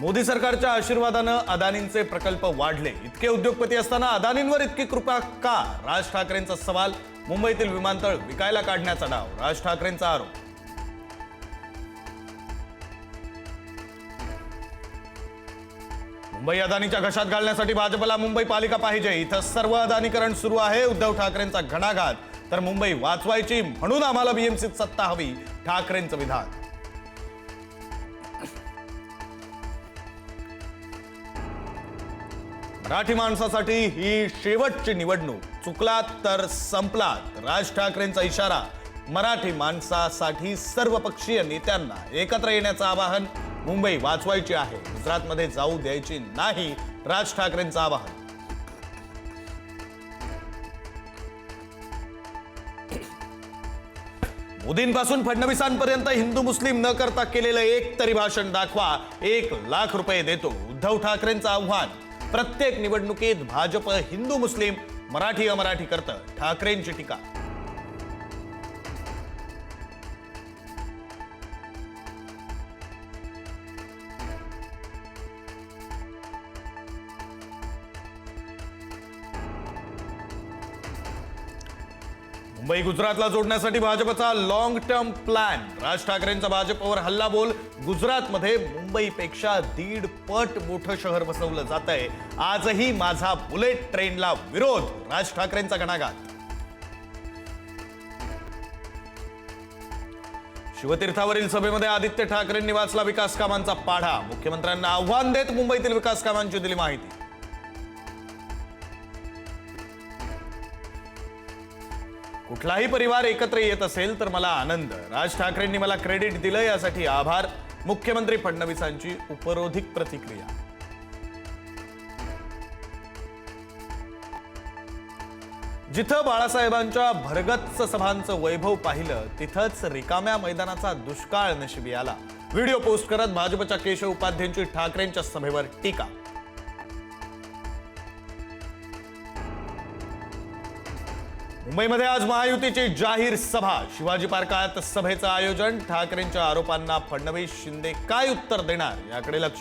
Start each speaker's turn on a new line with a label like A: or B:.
A: मोदी सरकारच्या आशीर्वादानं अदानींचे प्रकल्प वाढले। इतके उद्योगपती असताना अदानींवर इतकी कृपा का? राज ठाकरेंचा सवाल। मुंबईतील विमानतळ विकायला काढण्याचा डाव, राज ठाकरेंचा आरोप। मुंबई अदानीच्या घशात घालण्यासाठी भाजपला मुंबई पालिका पाहिजे। इथं सर्व अदानीकरण सुरू आहे। उद्धव ठाकरेंचा घणाघात। तर मुंबई वाचवायची म्हणून आम्हाला बीएमसीत सत्ता हवी, ठाकरेंचं विधान। मराठी माणसासाठी ही शेवटची निवडणूक, चुकलात तर संपलात, राज ठाकरेंचा इशारा। मराठी माणसासाठी सर्वपक्षीय नेत्यांना एकत्र येण्याचं आवाहन। मुंबई वाचवायची आहे, गुजरातमध्ये जाऊ द्यायची नाही, राज ठाकरेंचं आवाहन। मोदींपासून फडणवीसांपर्यंत हिंदू मुस्लिम न करता केलेलं एक तरी भाषण दाखवा, 1,00,000 रुपये देतो, उद्धव ठाकरेंचं आव्हान। प्रत्येक निवडणुकीत भाजप हिंदू मुस्लिम मराठी अमराठी करतं, ठाकरेंची टीका। मुंबई गुजरातला जोडण्यासाठी भाजपचा लॉंग टर्म प्लॅन। राज ठाकरेंचा भाजपवर हल्लाबोल। गुजरातमध्ये मुंबईपेक्षा 1.5 पट मोठं शहर बसवलं जातंय। आजही माझा बुलेट ट्रेनला विरोध, राज ठाकरेंचा घणाघात। शिवतीर्थावरील सभेमध्ये आदित्य ठाकरेंनी वाचला विकास कामांचा पाढा। मुख्यमंत्र्यांना आव्हान देत मुंबईतील विकास कामांची दिली माहिती। कुठलाही परिवार एकत्र येत असेल तर मला आनंद, राज ठाकरेंनी मला क्रेडिट दिलं यासाठी आभार। मुख्यमंत्री फडणवीसांची उपरोधिक प्रतिक्रिया। जिथं बाळासाहेबांच्या भरगच्च सभांचं वैभव पाहिलं, तिथंच रिकाम्या मैदानाचा दुष्काळ नशिबी आला। व्हिडिओ पोस्ट करत भाजपच्या केशव उपाध्यायांची ठाकरेंच्या सभेवर टीका। मुंबईमध्ये आज महायुतीची जाहीर सभा। शिवाजी पार्कात सभेचं आयोजन। ठाकरेंच्या आरोपांना फडणवीस शिंदे काय उत्तर देणार याकडे लक्ष।